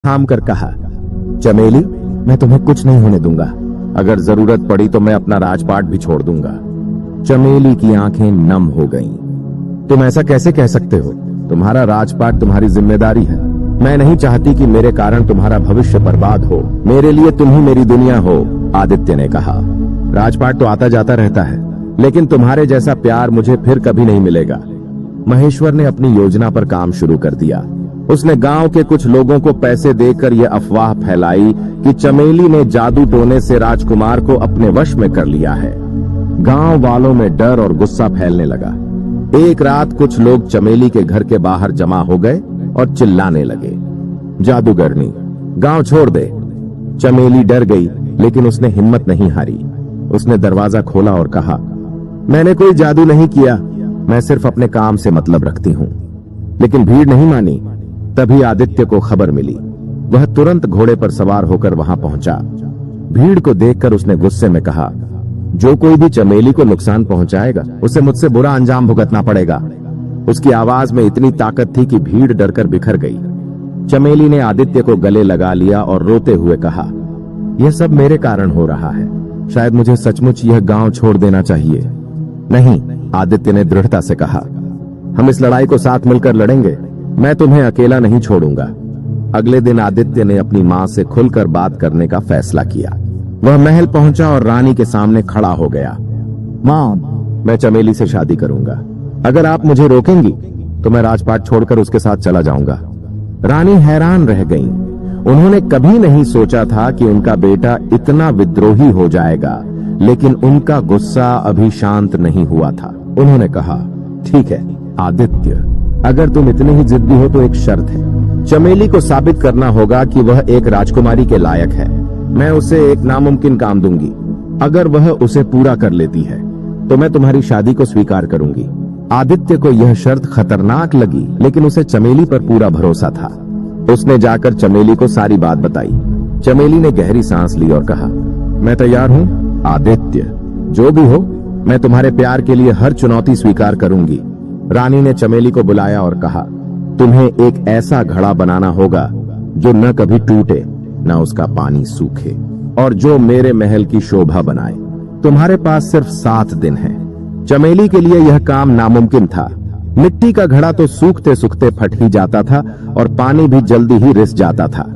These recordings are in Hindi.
थाम कर कहा, चमेली, मैं तुम्हें कुछ नहीं होने दूंगा। अगर जरूरत पड़ी तो मैं अपना राजपाट भी छोड़ दूंगा। चमेली की आंखें नम हो गईं। तुम ऐसा कैसे कह सकते हो? तुम्हारा राजपाट तुम्हारी जिम्मेदारी है। मैं नहीं चाहती कि मेरे कारण तुम्हारा भविष्य बर्बाद हो। मेरे लिए तुम ही मेरी दुनिया हो। आदित्य ने कहा, राजपाट तो आता जाता रहता है, लेकिन तुम्हारे जैसा प्यार मुझे फिर कभी नहीं मिलेगा। महेश्वर ने अपनी योजना पर काम शुरू कर दिया। उसने गांव के कुछ लोगों को पैसे देकर यह अफवाह फैलाई कि चमेली ने जादू टोने से राजकुमार को अपने वश में कर लिया है। गांव वालों में डर और गुस्सा फैलने लगा। एक रात कुछ लोग चमेली के घर के बाहर जमा हो गए और चिल्लाने लगे, जादूगरनी, गांव छोड़ दे। चमेली डर गई, लेकिन उसने हिम्मत नहीं हारी। उसने दरवाजा खोला और कहा, मैंने कोई जादू नहीं किया, मैं सिर्फ अपने काम से मतलब रखती हूं। लेकिन भीड़ नहीं मानी। तभी आदित्य को खबर मिली। वह तुरंत घोड़े पर सवार होकर वहां पहुंचा। भीड़ को देखकर उसने गुस्से में कहा, जो कोई भी चमेली को नुकसान पहुंचाएगा उसे मुझसे बुरा अंजाम भुगतना पड़ेगा। उसकी आवाज में इतनी ताकत थी कि भीड़ डरकर बिखर गई। चमेली ने आदित्य को गले लगा लिया और रोते हुए कहा, यह सब मेरे कारण हो रहा है। शायद मुझे सचमुच यह गांव छोड़ देना चाहिए। नहीं, आदित्य ने दृढ़ता से कहा, हम इस लड़ाई को साथ मिलकर लड़ेंगे। मैं तुम्हें अकेला नहीं छोड़ूंगा। अगले दिन आदित्य ने अपनी मां से खुलकर बात करने का फैसला किया। वह महल पहुंचा और रानी के सामने खड़ा हो गया। मां, मैं चमेली से शादी करूंगा। अगर आप मुझे रोकेंगी तो मैं राजपाट छोड़कर उसके साथ चला जाऊंगा। रानी हैरान रह गईं। उन्होंने कभी नहीं सोचा था कि उनका बेटा इतना विद्रोही हो जाएगा, लेकिन उनका गुस्सा अभी शांत नहीं हुआ था। उन्होंने कहा, ठीक है आदित्य, अगर तुम इतनी ही जिद्दी हो तो एक शर्त है। चमेली को साबित करना होगा कि वह एक राजकुमारी के लायक है। मैं उसे एक नामुमकिन काम दूंगी। अगर वह उसे पूरा कर लेती है तो मैं तुम्हारी शादी को स्वीकार करूंगी। आदित्य को यह शर्त खतरनाक लगी, लेकिन उसे चमेली पर पूरा भरोसा था। उसने जाकर चमेली को सारी बात बताई। चमेली ने गहरी सांस ली और कहा, मैं तैयार हूँ आदित्य, जो भी हो मैं तुम्हारे प्यार के लिए हर चुनौती स्वीकार करूंगी। रानी ने चमेली को बुलाया और कहा, तुम्हें एक ऐसा घड़ा बनाना होगा जो न कभी टूटे, न उसका पानी सूखे, और जो मेरे महल की शोभा बनाए। तुम्हारे पास सिर्फ 7 दिन है। चमेली के लिए यह काम नामुमकिन था। मिट्टी का घड़ा तो सूखते सूखते फट ही जाता था और पानी भी जल्दी ही रिस जाता था,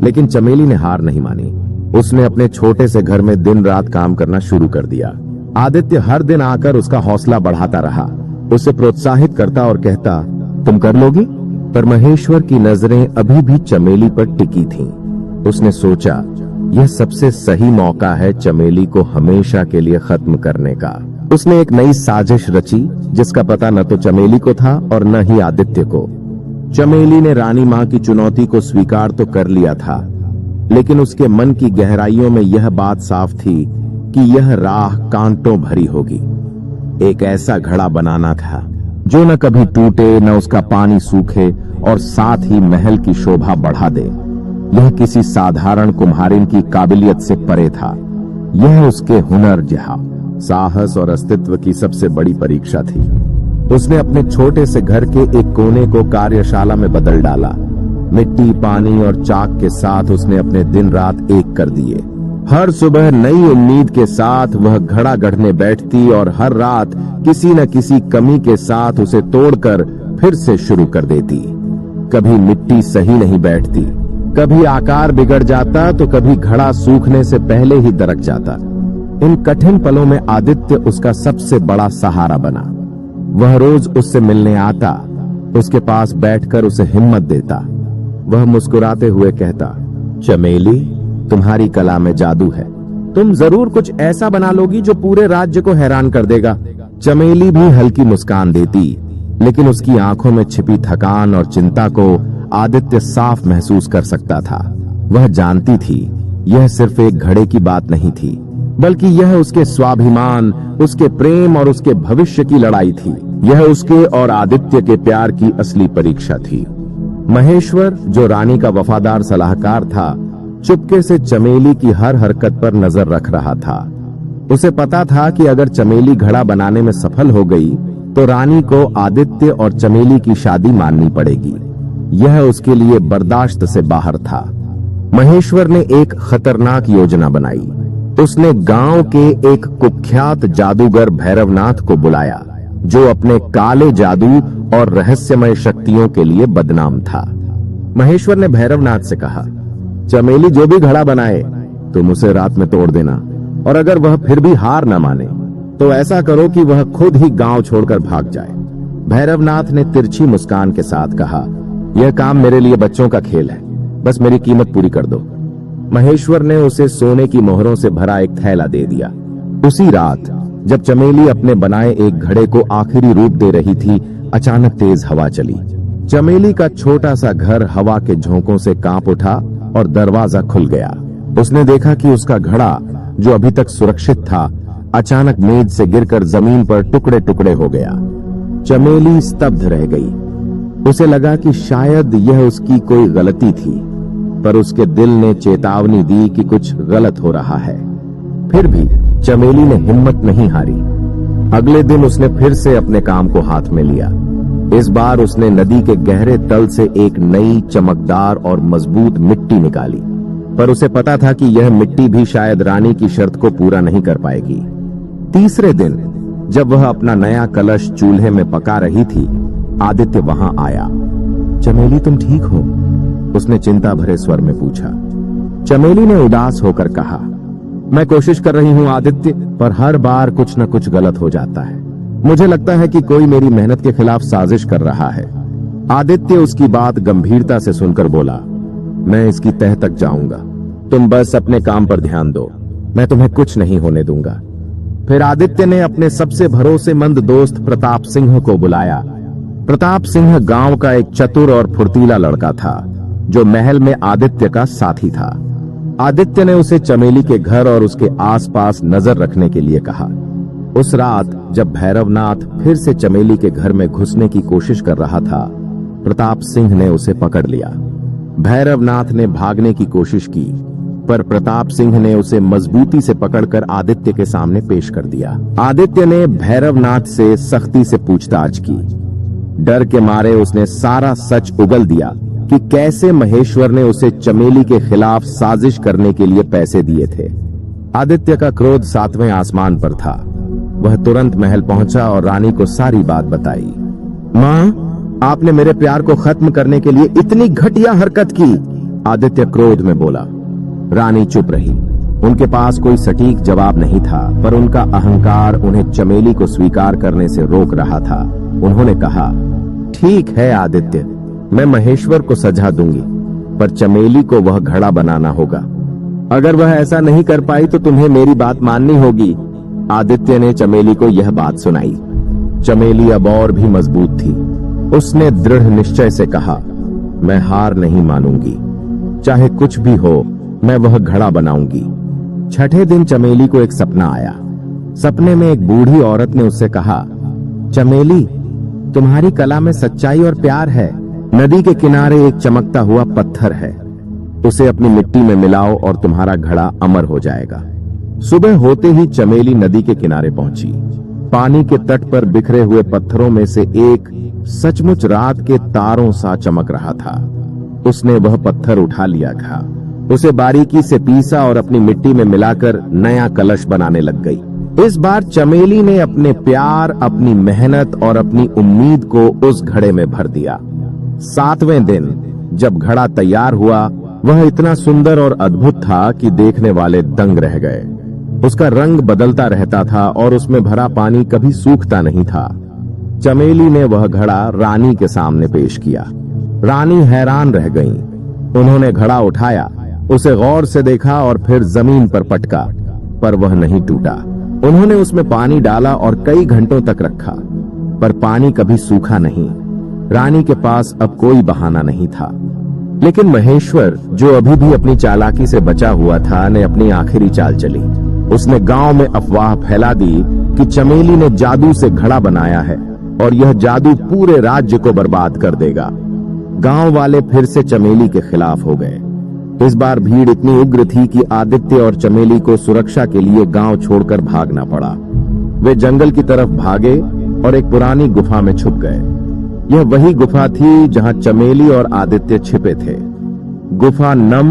लेकिन चमेली ने हार नहीं मानी। उसने अपने छोटे से घर में दिन रात काम करना शुरू कर दिया। आदित्य हर दिन आकर उसका हौसला बढ़ाता रहा, उसे प्रोत्साहित करता और कहता, तुम कर लोगी। पर महेश्वर की नजरें अभी भी चमेली पर टिकी थीं। उसने सोचा, यह सबसे सही मौका है चमेली को हमेशा के लिए खत्म करने का। उसने एक नई साजिश रची, जिसका पता न तो चमेली को था और न ही आदित्य को। चमेली ने रानी मां की चुनौती को स्वीकार तो कर लिया था, लेकिन उसके मन की गहराइयों में यह बात साफ थी कि यह राह कांटों भरी होगी। एक ऐसा घड़ा बनाना था जो न कभी टूटे, न उसका पानी सूखे, और साथ ही महल की शोभा बढ़ा दे। यह किसी साधारण कुम्हारिन की काबिलियत से परे था। यह उसके हुनर, जहां साहस और अस्तित्व की सबसे बड़ी परीक्षा थी। उसने अपने छोटे से घर के एक कोने को कार्यशाला में बदल डाला। मिट्टी, पानी और चाक के साथ उसने अपने दिन रात एक कर दिए। हर सुबह नई उम्मीद के साथ वह घड़ा गढ़ने बैठती और हर रात किसी न किसी कमी के साथ उसे तोड़कर फिर से शुरू कर देती। कभी मिट्टी सही नहीं बैठती, कभी आकार बिगड़ जाता, तो कभी घड़ा सूखने से पहले ही दरक जाता। इन कठिन पलों में आदित्य उसका सबसे बड़ा सहारा बना। वह रोज उससे मिलने आता, उसके पास बैठकर उसे हिम्मत देता। वह मुस्कुराते हुए कहता, चमेली, तुम्हारी कला में जादू है। तुम जरूर कुछ ऐसा बना लोगी जो पूरे राज्य को हैरान कर देगा। चमेली भी हल्की मुस्कान देती, लेकिन उसकी आंखों में छिपी थकान और चिंता को आदित्य साफ महसूस कर सकता था। वह जानती थी यह सिर्फ एक घड़े की बात नहीं थी, बल्कि यह उसके स्वाभिमान, उसके प्रेम और उसके भविष्य की लड़ाई थी। यह उसके और आदित्य के प्यार की असली परीक्षा थी। महेश्वर, जो रानी का वफादार सलाहकार था, चुपके से चमेली की हर हरकत पर नजर रख रहा था। उसे पता था कि अगर चमेली घड़ा बनाने में सफल हो गई तो रानी को आदित्य और चमेली की शादी माननी पड़ेगी। यह उसके लिए बर्दाश्त से बाहर था। महेश्वर ने एक खतरनाक योजना बनाई। उसने गांव के एक कुख्यात जादूगर भैरवनाथ को बुलाया, जो अपने काले जादू और रहस्यमय शक्तियों के लिए बदनाम था। महेश्वर ने भैरवनाथ से कहा, चमेली जो भी घड़ा बनाए तुम उसे रात में तोड़ देना, और अगर वह फिर भी हार न माने तो ऐसा करो कि वह खुद ही गांव छोड़कर भाग जाए। भैरवनाथ ने तिरछी मुस्कान के साथ कहा, यह काम मेरे लिए बच्चों का खेल है, बस मेरी कीमत पूरी कर दो। महेश्वर ने उसे सोने की मोहरों से भरा एक थैला दे दिया। उसी रात जब चमेली अपने बनाए एक घड़े को आखिरी रूप दे रही थी, अचानक तेज हवा चली। चमेली का छोटा सा घर हवा के झोंकों से कांप उठा और दरवाजा खुल गया। उसने देखा कि उसका घड़ा, जो अभी तक सुरक्षित था, अचानक मेज से गिरकर जमीन पर टुकड़े टुकड़े हो गया। चमेली स्तब्ध रह गई। उसे लगा कि शायद यह उसकी कोई गलती थी, पर उसके दिल ने चेतावनी दी कि कुछ गलत हो रहा है। फिर भी चमेली ने हिम्मत नहीं हारी। अगले दिन उसने फिर से अपने काम को हाथ में लिया। इस बार उसने नदी के गहरे तल से एक नई चमकदार और मजबूत मिट्टी निकाली, पर उसे पता था कि यह मिट्टी भी शायद रानी की शर्त को पूरा नहीं कर पाएगी। तीसरे दिन जब वह अपना नया कलश चूल्हे में पका रही थी, आदित्य वहां आया। चमेली तुम ठीक हो? उसने चिंता भरे स्वर में पूछा। चमेली ने उदास होकर कहा, मैं कोशिश कर रही हूं आदित्य, पर हर बार कुछ न कुछ गलत हो जाता है। मुझे लगता है कि कोई मेरी मेहनत के खिलाफ साजिश कर रहा है। आदित्य उसकी बात गंभीरता से सुनकर बोला, मैं इसकी तह तक जाऊंगा, तुम बस अपने काम पर ध्यान दो, मैं तुम्हें कुछ नहीं होने दूंगा। फिर आदित्य ने अपने सबसे भरोसेमंद दोस्त प्रताप सिंह को बुलाया। प्रताप सिंह गांव का एक चतुर और फुर्तीला लड़का था, जो महल में आदित्य का साथी था। आदित्य ने उसे चमेली के घर और उसके आसपास नजर रखने के लिए कहा। उस रात जब भैरवनाथ फिर से चमेली के घर में घुसने की कोशिश कर रहा था, प्रताप सिंह ने उसे पकड़ लिया। भैरवनाथ ने भागने की कोशिश की, पर प्रताप सिंह ने उसे मजबूती से पकड़कर आदित्य के सामने पेश कर दिया। आदित्य ने भैरवनाथ से सख्ती से पूछताछ की। डर के मारे उसने सारा सच उगल दिया कि कैसे महेश्वर ने उसे चमेली के खिलाफ साजिश करने के लिए पैसे दिए थे। आदित्य का क्रोध 7वें आसमान पर था। वह तुरंत महल पहुंचा और रानी को सारी बात बताई। मां, आपने मेरे प्यार को खत्म करने के लिए इतनी घटिया हरकत की, आदित्य क्रोध में बोला। रानी चुप रही। उनके पास कोई सटीक जवाब नहीं था, पर उनका अहंकार उन्हें चमेली को स्वीकार करने से रोक रहा था। उन्होंने कहा, ठीक है आदित्य, मैं महेश्वर को सजा दूंगी, पर चमेली को वह घड़ा बनाना होगा। अगर वह ऐसा नहीं कर पाई तो तुम्हें मेरी बात माननी होगी। आदित्य ने चमेली को यह बात सुनाई। चमेली अब और भी मजबूत थी। उसने दृढ़ निश्चय से कहा, मैं हार नहीं मानूंगी, चाहे कुछ भी हो, मैं वह घड़ा बनाऊंगी। छठे दिन चमेली को एक सपना आया। सपने में एक बूढ़ी औरत ने उससे कहा, चमेली, तुम्हारी कला में सच्चाई और प्यार है। नदी के किनारे एक चमकता हुआ पत्थर है, उसे अपनी मिट्टी में मिलाओ और तुम्हारा घड़ा अमर हो जाएगा। सुबह होते ही चमेली नदी के किनारे पहुंची। पानी के तट पर बिखरे हुए पत्थरों में से एक सचमुच रात के तारों सा चमक रहा था। उसने वह पत्थर उठा लिया था, उसे बारीकी से पीसा और अपनी मिट्टी में मिलाकर नया कलश बनाने लग गई। इस बार चमेली ने अपने प्यार, अपनी मेहनत और अपनी उम्मीद को उस घड़े में भर दिया। 7वें दिन जब घड़ा तैयार हुआ, वह इतना सुंदर और अद्भुत था कि देखने वाले दंग रह गए। उसका रंग बदलता रहता था और उसमें भरा पानी कभी सूखता नहीं था। चमेली ने वह घड़ा रानी के सामने पेश किया। रानी हैरान रह गईं। उन्होंने घड़ा उठाया, उसे गौर से देखा और फिर जमीन पर पटका, पर वह नहीं टूटा। उन्होंने उसमें पानी डाला और कई घंटों तक रखा, पर पानी कभी सूखा नहीं। रानी के पास अब कोई बहाना नहीं था। लेकिन महेश्वर, जो अभी भी अपनी चालाकी से बचा हुआ था, ने अपनी आखिरी चाल चली। उसने गांव में अफवाह फैला दी कि चमेली ने जादू से घड़ा बनाया है और यह जादू पूरे राज्य को बर्बाद कर देगा। गांव वाले फिर से चमेली के खिलाफ हो गए। इस बार भीड़ इतनी उग्र थी कि आदित्य और चमेली को सुरक्षा के लिए गांव छोड़कर भागना पड़ा। वे जंगल की तरफ भागे और एक पुरानी गुफा में छुप गए। यह वही गुफा थी जहां चमेली और आदित्य छिपे थे। गुफा नम